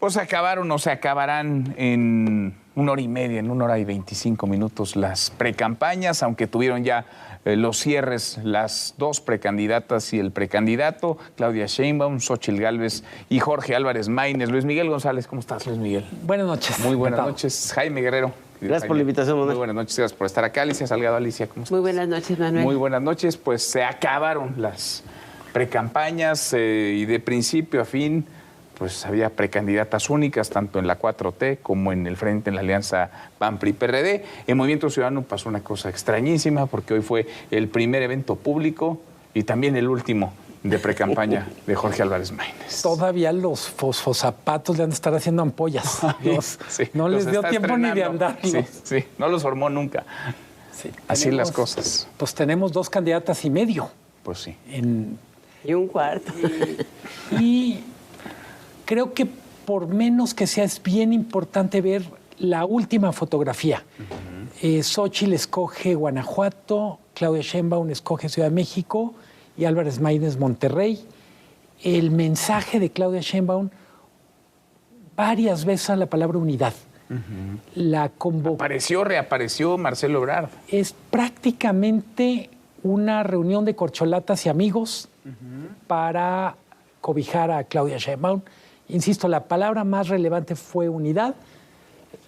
Pues acabaron o se acabarán en 1 hora y media, en 1 hora y 25 minutos las precampañas, aunque tuvieron ya los cierres las dos precandidatas y el precandidato, Claudia Sheinbaum, Xóchitl Gálvez y Jorge Álvarez Maínez. Luis Miguel González, ¿cómo estás, Luis Miguel? Buenas noches. Muy buenas noches. Jaime Guerrero. Gracias por la invitación, Manuel. Muy buenas noches, gracias por estar acá. Alicia Salgado, Alicia, ¿cómo estás? Muy buenas noches, Manuel. Muy buenas noches. Pues se acabaron las precampañas y de principio a fin pues había precandidatas únicas, tanto en la 4T como en el Frente, en la alianza PAN-PRI-PRD. En Movimiento Ciudadano pasó una cosa extrañísima, porque hoy fue el primer evento público y también el último de precampaña de Jorge Álvarez Maínez. Todavía los fosfozapatos le han de estar haciendo ampollas. Sí, no les dio tiempo ni de andarlos. Sí, no los formó nunca. Sí, así las cosas. Pues tenemos 2 candidatas y medio. Pues sí. Y un cuarto. Y creo que por menos que sea, es bien importante ver la última fotografía. Xóchitl escoge Guanajuato, Claudia Sheinbaum escoge Ciudad de México y Álvarez Maínez Monterrey. El mensaje de Claudia Sheinbaum, varias veces la palabra unidad. La reapareció Marcelo Ebrard. Es prácticamente una reunión de corcholatas y amigos para cobijar a Claudia Sheinbaum. Insisto, la palabra más relevante fue unidad.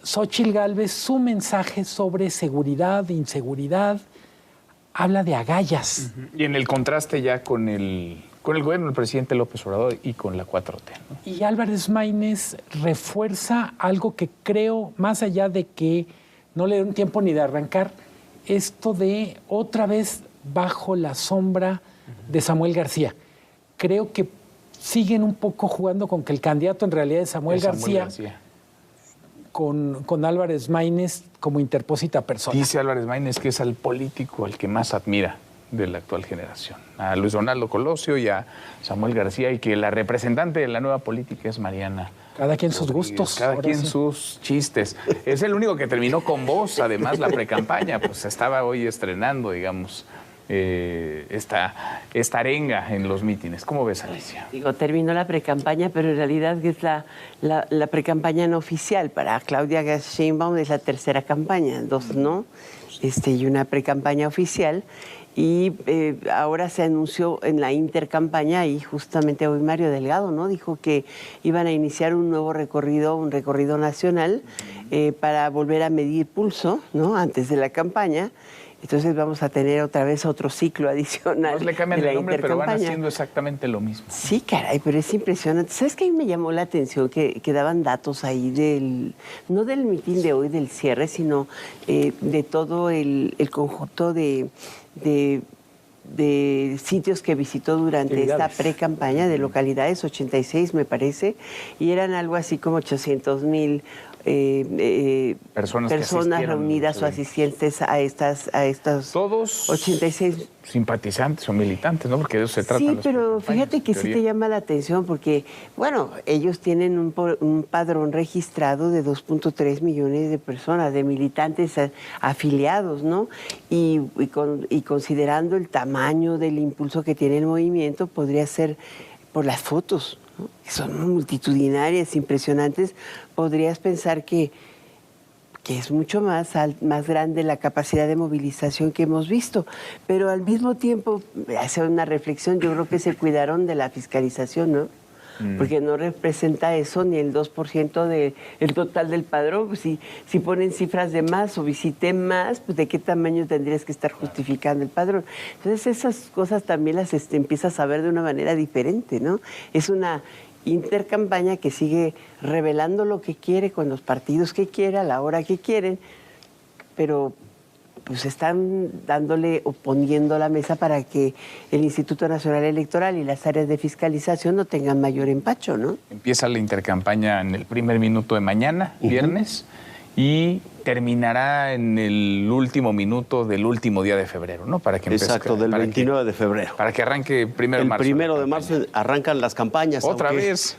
Xóchitl Gálvez, su mensaje sobre seguridad, inseguridad, habla de agallas. Y en el contraste ya con el gobierno del presidente López Obrador y con la 4T, ¿no? Y Álvarez Maínez refuerza algo que creo, más allá de que no le den tiempo ni de arrancar, esto de otra vez bajo la sombra de Samuel García. Creo que siguen un poco jugando con que el candidato en realidad es Samuel García. Con Álvarez Maínez como interpósita persona. Dice Álvarez Maínez que es al político al que más admira de la actual generación, a Luis Donaldo Colosio y a Samuel García, y que la representante de la nueva política es Mariana. Cada quien sus gustos. Cada quien sus chistes. Es el único que terminó con voz, además, la precampaña, pues estaba hoy estrenando, digamos, esta arenga en los mítines. ¿Cómo ves, Alicia? Digo, terminó la precampaña, pero en realidad es la precampaña no oficial. Para Claudia Sheinbaum es la tercera campaña, 2 no, y una precampaña oficial. Y ahora se anunció en la intercampaña, y justamente hoy Mario Delgado, ¿no?, dijo que iban a iniciar un nuevo recorrido, un recorrido nacional para volver a medir pulso, ¿no?, antes de la campaña. Entonces vamos a tener otra vez otro ciclo adicional. Pues le cambian el nombre, pero van haciendo exactamente lo mismo. Sí, caray, pero es impresionante. ¿Sabes qué? Me llamó la atención que daban datos ahí no del mitin de hoy, del cierre, sino de todo el conjunto de sitios que visitó durante esta pre-campaña, de localidades, 86 me parece, y eran algo así como 800,000 personas reunidas o asistentes a estas todos 86 simpatizantes o militantes, ¿no? Porque de eso se trata. Sí, pero fíjate que sí te llama la atención porque, bueno, ellos tienen un padrón registrado de 2.3 millones de personas, de militantes afiliados, ¿no? Y considerando el tamaño del impulso que tiene el movimiento, podría ser por las fotos, ¿no?, que son multitudinarias, impresionantes. Podrías pensar que es mucho más grande la capacidad de movilización que hemos visto, pero al mismo tiempo, hace una reflexión, yo creo que se cuidaron de la fiscalización, ¿no? Porque no representa eso ni el 2% del total del padrón. Pues si ponen cifras de más o visité más, pues ¿de qué tamaño tendrías que estar justificando el padrón? Entonces esas cosas también las empiezas a ver de una manera diferente, ¿no? Es una intercampaña que sigue revelando lo que quiere con los partidos que quiere, a la hora que quieren, pero pues están dándole o poniendo la mesa para que el Instituto Nacional Electoral y las áreas de fiscalización no tengan mayor empacho, ¿no? Empieza la intercampaña en el primer minuto de mañana, viernes, y terminará en el último minuto del último día de febrero, ¿no? Para que Exacto, del 29 de febrero. Para que arranque primero de marzo. El 1 de marzo arrancan las campañas. Otra vez.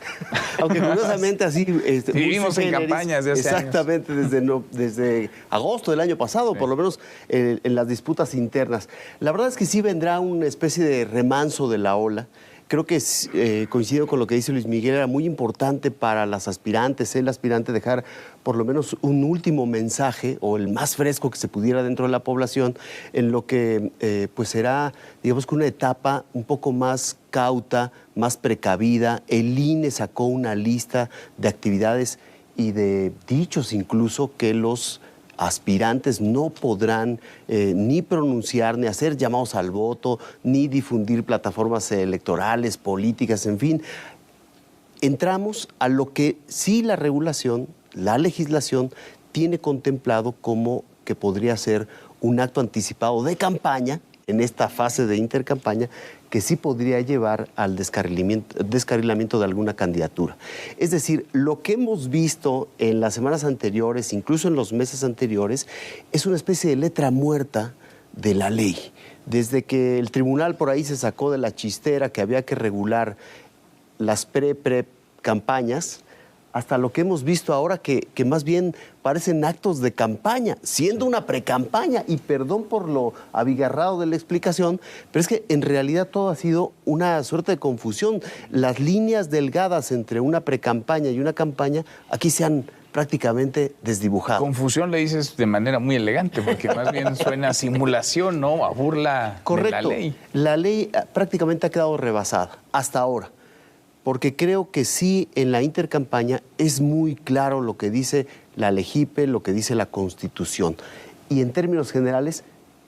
Aunque curiosamente así... vivimos en campañas de hace exactamente, años. Desde agosto del año pasado, por lo menos en las disputas internas. La verdad es que sí vendrá una especie de remanso de la ola. creo que coincido con lo que dice Luis Miguel, era muy importante para las aspirantes, el aspirante, dejar por lo menos un último mensaje o el más fresco que se pudiera dentro de la población en lo que pues será, digamos que una etapa un poco más cauta, más precavida. El INE sacó una lista de actividades y de dichos incluso que los aspirantes no podrán ni pronunciar, ni hacer llamados al voto, ni difundir plataformas electorales, políticas, en fin. Entramos a lo que sí la regulación, la legislación, tiene contemplado como que podría ser un acto anticipado de campaña, en esta fase de intercampaña, que sí podría llevar al descarrilamiento de alguna candidatura. Es decir, lo que hemos visto en las semanas anteriores, incluso en los meses anteriores, es una especie de letra muerta de la ley. Desde que el tribunal por ahí se sacó de la chistera que había que regular las pre-campañas, hasta lo que hemos visto ahora que más bien parecen actos de campaña, siendo una precampaña, y perdón por lo abigarrado de la explicación, pero es que en realidad todo ha sido una suerte de confusión. Las líneas delgadas entre una precampaña y una campaña aquí se han prácticamente desdibujado. Confusión le dices de manera muy elegante, porque más bien suena a simulación, ¿no? A burla. Correcto. De la ley. La ley prácticamente ha quedado rebasada hasta ahora, porque creo que sí, en la intercampaña es muy claro lo que dice la LEGIPE, lo que dice la Constitución. Y en términos generales,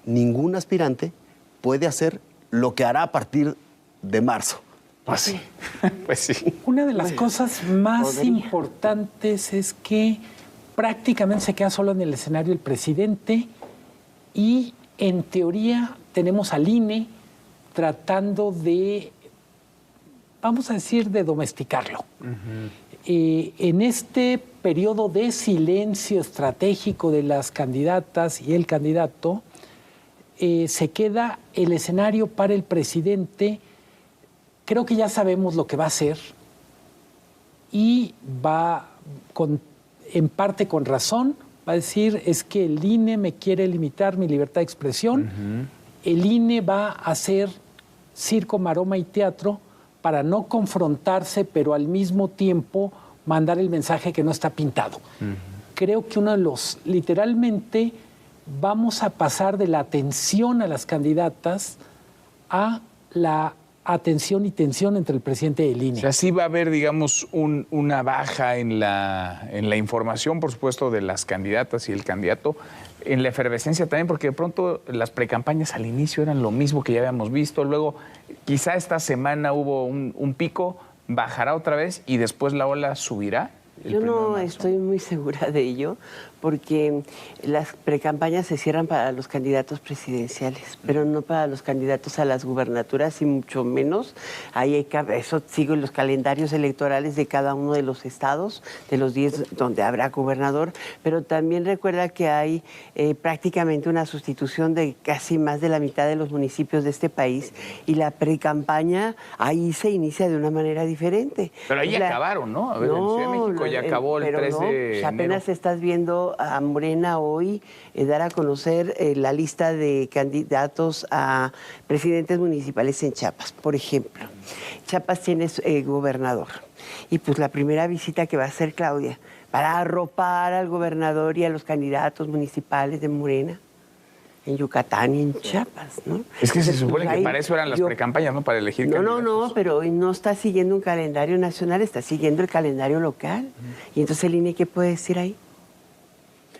ningún aspirante puede hacer lo que hará a partir de marzo. Pues sí, pues sí. Una de las cosas más importantes es que prácticamente se queda solo en el escenario el presidente y, en teoría, tenemos al INE tratando de, vamos a decir, de domesticarlo. En este periodo de silencio estratégico de las candidatas y el candidato, se queda el escenario para el presidente. Creo que ya sabemos lo que va a hacer y va, en parte con razón, va a decir, es que el INE me quiere limitar mi libertad de expresión. El INE va a hacer circo, maroma y teatro para no confrontarse, pero al mismo tiempo mandar el mensaje que no está pintado. Creo que uno de los, literalmente, vamos a pasar de la atención a las candidatas a la atención y tensión entre el presidente y el INE. O sea, sí va a haber, digamos, una baja en la información, por supuesto, de las candidatas y el candidato, en la efervescencia también, porque de pronto las precampañas al inicio eran lo mismo que ya habíamos visto, luego quizá esta semana hubo un pico, bajará otra vez y después la ola subirá. Yo no estoy muy segura de ello, porque las precampañas se cierran para los candidatos presidenciales, pero no para los candidatos a las gubernaturas, y mucho menos. Ahí eso sigue los calendarios electorales de cada uno de los estados, de los 10 donde habrá gobernador, pero también recuerda que hay prácticamente una sustitución de casi más de la mitad de los municipios de este país, y la precampaña ahí se inicia de una manera diferente. Pero ahí acabaron, ¿no? A ver, en Ciudad de México ya acabó el 3 de enero. Apenas estás viendo a Morena hoy dar a conocer la lista de candidatos a presidentes municipales en Chiapas, por ejemplo. Chiapas tiene gobernador, y pues la primera visita que va a hacer Claudia para arropar al gobernador y a los candidatos municipales de Morena en Yucatán y en Chiapas, ¿no? Es que se supone que para eso eran las precampañas, ¿no? Para elegir candidatos. No, pero hoy no está siguiendo un calendario nacional, está siguiendo el calendario local. Y entonces el INE, ¿qué puede decir ahí?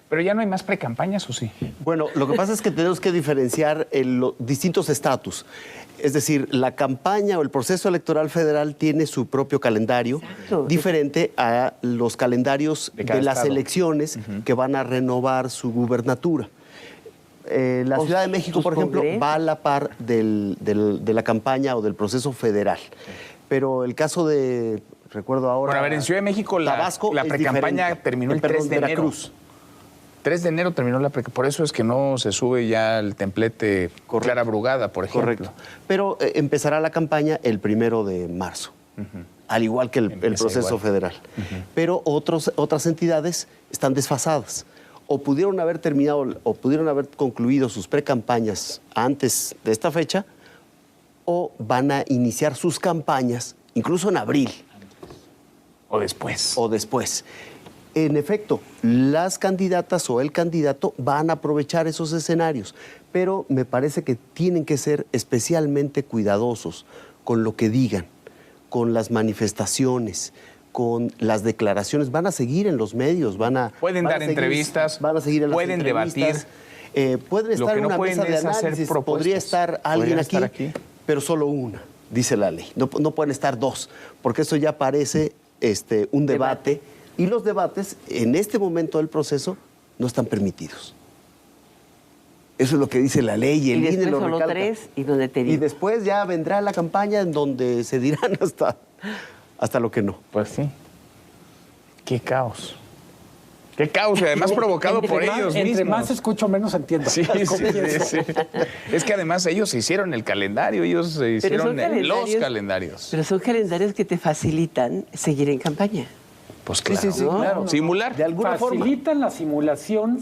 Pero ya no hay más precampañas, ¿o sí? Bueno, lo que pasa es que tenemos que diferenciar los distintos estatus. Es decir, la campaña o el proceso electoral federal tiene su propio calendario, diferente a los calendarios de las estado. Elecciones que van a renovar su gubernatura. La Ciudad de México, por ejemplo, va a la par de la campaña o del proceso federal. Pero el caso de, recuerdo ahora... Bueno, a ver, en Ciudad de México Tabasco la precampaña terminó el 3 de enero. Veracruz. 3 de enero terminó la precampaña. Por eso es que no se sube ya el templete Clara Brugada, por ejemplo. Correcto. Pero empezará la campaña el 1 de marzo, al igual que el proceso federal. Pero otras entidades están desfasadas. O pudieron haber terminado o pudieron haber concluido sus precampañas antes de esta fecha, o van a iniciar sus campañas incluso en abril. O después. O después. En efecto, las candidatas o el candidato van a aprovechar esos escenarios, pero me parece que tienen que ser especialmente cuidadosos con lo que digan, con las manifestaciones, con las declaraciones. Van a seguir en los medios, pueden dar entrevistas, van a seguir en las pueden entrevistas, debatir. Pueden estar en una mesa de hacer análisis. propuestas. Podría estar alguien Podrían estar aquí, pero solo una, dice la ley. No pueden estar dos, porque eso ya parece un debate. Y los debates, en este momento del proceso, no están permitidos. Eso es lo que dice la ley y el INE lo solo recalca. 3 y donde te digo. Y después ya vendrá la campaña en donde se dirán hasta lo que no. Pues sí. Qué caos. Qué caos, y además provocado por ellos mismos. Entre más escucho, menos entiendo. Sí. Es que además ellos hicieron el calendario, ellos hicieron los calendarios. Pero son calendarios que te facilitan seguir en campaña. Pues claro. Sí, claro. Simular. De alguna forma. Facilitan la simulación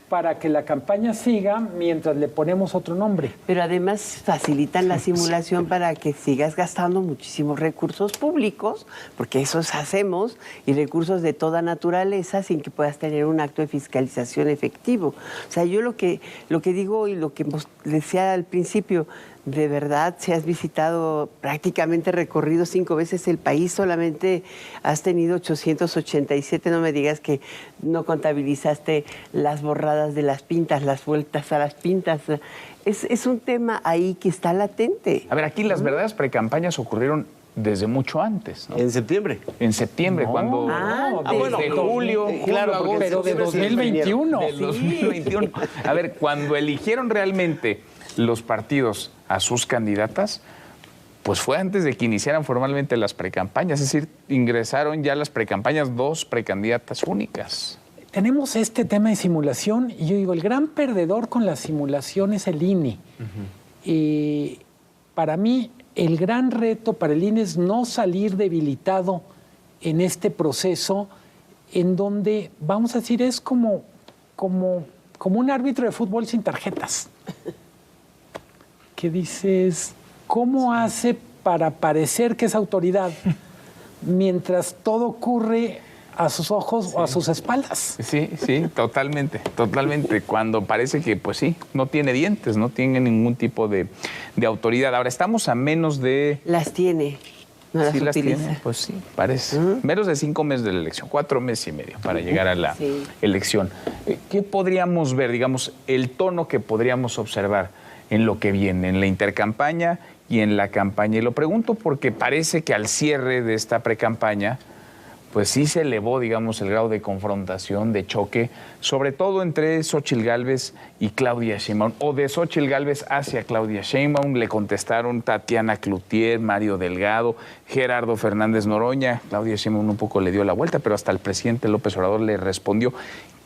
para que la campaña siga mientras le ponemos otro nombre. Pero además facilitan la simulación para que sigas gastando muchísimos recursos públicos, porque esos hacemos, y recursos de toda naturaleza sin que puedas tener un acto de fiscalización efectivo. O sea, yo lo que digo y lo que decía al principio, de verdad, si has visitado prácticamente recorrido 5 veces el país, solamente has tenido 887, no me digas que no contabilizaste las borradas de las pintas, las vueltas a las pintas. Es un tema ahí que está latente. A ver, aquí las verdaderas precampañas ocurrieron desde mucho antes, ¿no? En septiembre. En septiembre, cuando... Desde julio, claro, agosto, pero de 2021. Del 2021. A ver, cuando eligieron realmente los partidos a sus candidatas, pues fue antes de que iniciaran formalmente las precampañas, es decir, ingresaron ya las precampañas 2 precandidatas únicas. Tenemos este tema de simulación y yo digo, el gran perdedor con la simulación es el INE. Para mí, el gran reto para el INE es no salir debilitado en este proceso en donde, vamos a decir, es como un árbitro de fútbol sin tarjetas. Que dices, ¿cómo hace para parecer que es autoridad mientras todo ocurre a sus ojos o a sus espaldas? Sí, totalmente. Cuando parece que, pues sí, no tiene dientes, no tiene ningún tipo de autoridad. Ahora, estamos a menos de... Las tiene, no las utiliza. Tiene, pues sí, parece. Menos de 5 meses de la elección, 4 meses y medio para llegar a la elección. ¿Qué podríamos ver, digamos, el tono que podríamos observar en lo que viene, en la intercampaña y en la campaña? Y lo pregunto porque parece que al cierre de esta precampaña, pues sí se elevó, digamos, el grado de confrontación, de choque, sobre todo entre Xóchitl Gálvez y Claudia Sheinbaum, o de Xóchitl Gálvez hacia Claudia Sheinbaum. Le contestaron Tatiana Cloutier, Mario Delgado, Gerardo Fernández Noroña. Claudia Sheinbaum un poco le dio la vuelta, pero hasta el presidente López Obrador le respondió.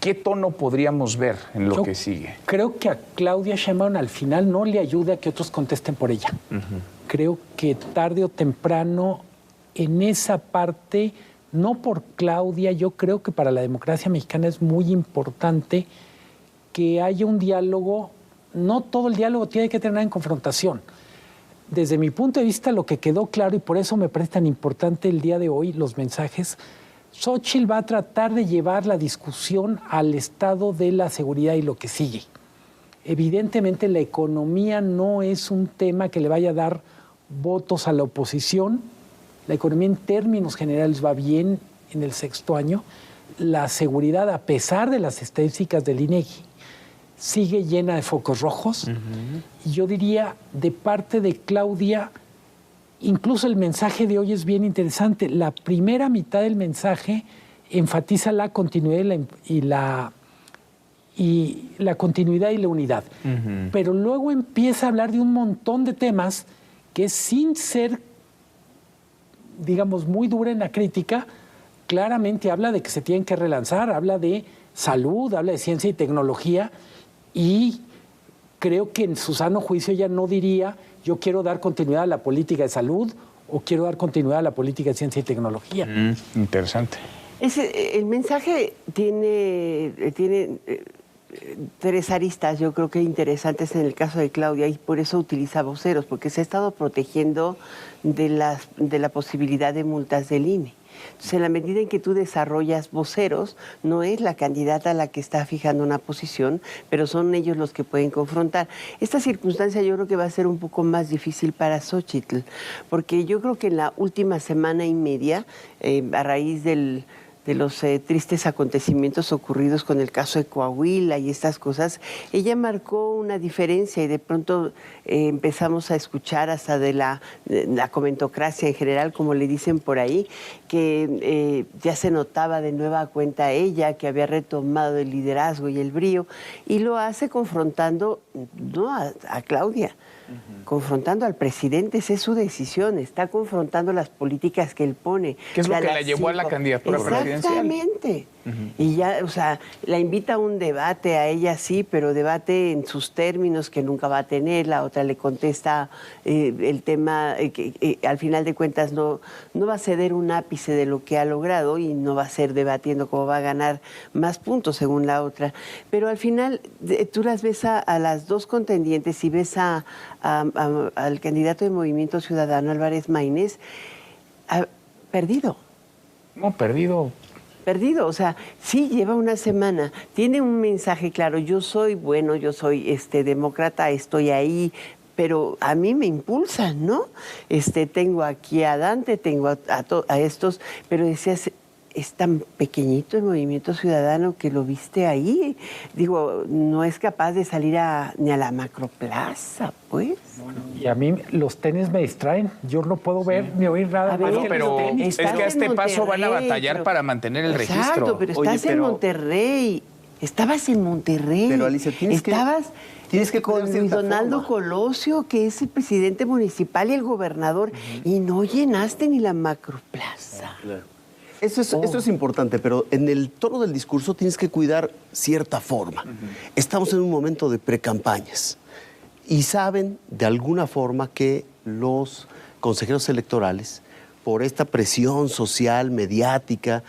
¿Qué tono podríamos ver en lo que sigue? Creo que a Claudia Sheinbaum al final no le ayuda a que otros contesten por ella. Creo que tarde o temprano en esa parte, no por Claudia, yo creo que para la democracia mexicana es muy importante que haya un diálogo. No todo el diálogo tiene que terminar en confrontación. Desde mi punto de vista, lo que quedó claro, y por eso me parece tan importante el día de hoy, los mensajes, Xóchitl va a tratar de llevar la discusión al estado de la seguridad y lo que sigue. Evidentemente, la economía no es un tema que le vaya a dar votos a la oposición. La economía en términos generales va bien en el 6º año. La seguridad, a pesar de las estadísticas del INEGI, sigue llena de focos rojos. Y yo diría, de parte de Claudia, incluso el mensaje de hoy es bien interesante. La primera mitad del mensaje enfatiza la continuidad y la continuidad y la unidad. Pero luego empieza a hablar de un montón de temas que, sin ser, digamos, muy dura en la crítica, claramente habla de que se tienen que relanzar, habla de salud, habla de ciencia y tecnología, y creo que en su sano juicio ella no diría: yo quiero dar continuidad a la política de salud o quiero dar continuidad a la política de ciencia y tecnología. Interesante. El mensaje tiene tres aristas, yo creo que interesantes en el caso de Claudia, y por eso utiliza voceros, porque se ha estado protegiendo de la posibilidad de multas del INE. Entonces, en la medida en que tú desarrollas voceros, no es la candidata la que está fijando una posición, pero son ellos los que pueden confrontar. Esta circunstancia yo creo que va a ser un poco más difícil para Xóchitl, porque yo creo que en la última semana y media, a raíz de los tristes acontecimientos ocurridos con el caso de Coahuila y estas cosas, ella marcó una diferencia y de pronto empezamos a escuchar hasta de la comentocracia en general, como le dicen por ahí, que ya se notaba de nueva cuenta ella, que había retomado el liderazgo y el brío, y lo hace confrontando no a Claudia, confrontando al presidente. Esa es su decisión, está confrontando las políticas que él pone. ¿Qué es lo que la llevó a la candidatura presidencial? Exactamente. Y ya, o sea, la invita a un debate, a ella sí, pero debate en sus términos que nunca va a tener. La otra le contesta el tema que al final de cuentas no va a ceder un ápice de lo que ha logrado y no va a ser debatiendo cómo va a ganar más puntos según la otra. Pero al final tú las ves a las dos contendientes y ves al candidato de Movimiento Ciudadano, Álvarez Maínez, perdido. No, perdido. Perdido, o sea, sí lleva una semana, tiene un mensaje claro, yo soy bueno, yo soy demócrata, estoy ahí, pero a mí me impulsan, ¿no? Tengo aquí a Dante, tengo a estos, pero decías, es tan pequeñito el Movimiento Ciudadano que lo viste ahí. Digo, no es capaz de salir ni a la macroplaza, pues. Y a mí los tenis me distraen. Yo no puedo ver ni oír nada más que pero los tenis. es que a este paso van a batallar para mantener el registro. Exacto, pero estás en Monterrey. Estabas en Monterrey. Pero, Alicia, tienes que con cuidar Luis cierta Donaldo forma. Colosio, que es el presidente municipal y el gobernador, y no llenaste ni la macroplaza. Claro. Eso es importante, pero en el tono del discurso tienes que cuidar cierta forma. Estamos en un momento de precampañas y saben de alguna forma que los consejeros electorales, por esta presión social, mediática,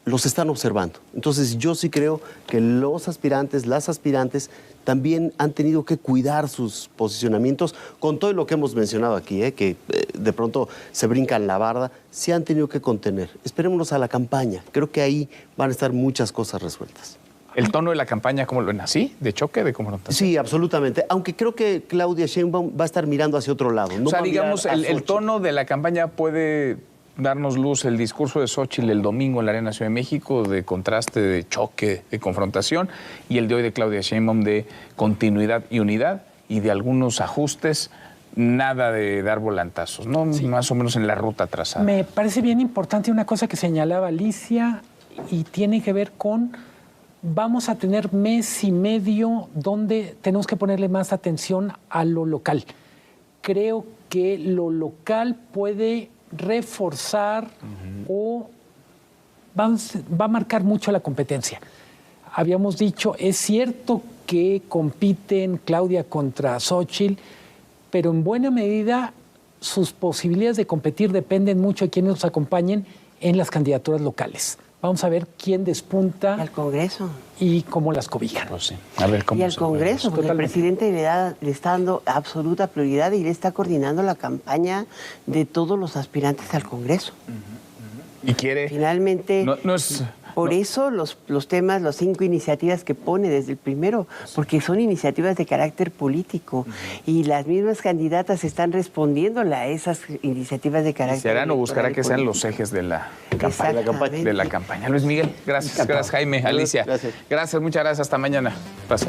los están observando. Entonces yo sí creo que los aspirantes, las aspirantes, también han tenido que cuidar sus posicionamientos con todo lo que hemos mencionado aquí, que de pronto se brincan la barda, sí han tenido que contener. Esperémonos a la campaña, creo que ahí van a estar muchas cosas resueltas. ¿El tono de la campaña cómo lo ven? ¿Así? ¿De choque, de confrontación? Sí, absolutamente, aunque creo que Claudia Sheinbaum va a estar mirando hacia otro lado. No o sea, va a mirar digamos, a el Xóchitl. tono de la campaña puede darnos luz el discurso de Xóchitl el domingo en la Arena Ciudad de México, de contraste, de choque, de confrontación, y el de hoy de Claudia Sheinbaum de continuidad y unidad, y de algunos ajustes, nada de dar volantazos, ¿no? Sí. Más o menos en la ruta trazada. Me parece bien importante una cosa que señalaba Alicia, y tiene que ver con, vamos a tener mes y medio donde tenemos que ponerle más atención a lo local. Creo que lo local puede reforzar o va a marcar mucho la competencia. Habíamos dicho, es cierto que compiten Claudia contra Xóchitl, pero en buena medida sus posibilidades de competir dependen mucho de quienes nos acompañen en las candidaturas locales. Vamos a ver quién despunta. Al Congreso. Y cómo las cobijan. Pues sí. A ver cómo y al Congreso, porque totalmente. El presidente le está dando absoluta prioridad y le está coordinando la campaña de todos los aspirantes al Congreso. Y quiere... Finalmente, por eso los temas, las 5 iniciativas que pone desde el primero, porque son iniciativas de carácter político y las mismas candidatas están respondiéndole a esas iniciativas de carácter político. Serán o buscará que sean los ejes de la campaña. Luis Miguel, gracias. Gracias, Jaime, Alicia. Gracias, muchas gracias. Hasta mañana. Pásale.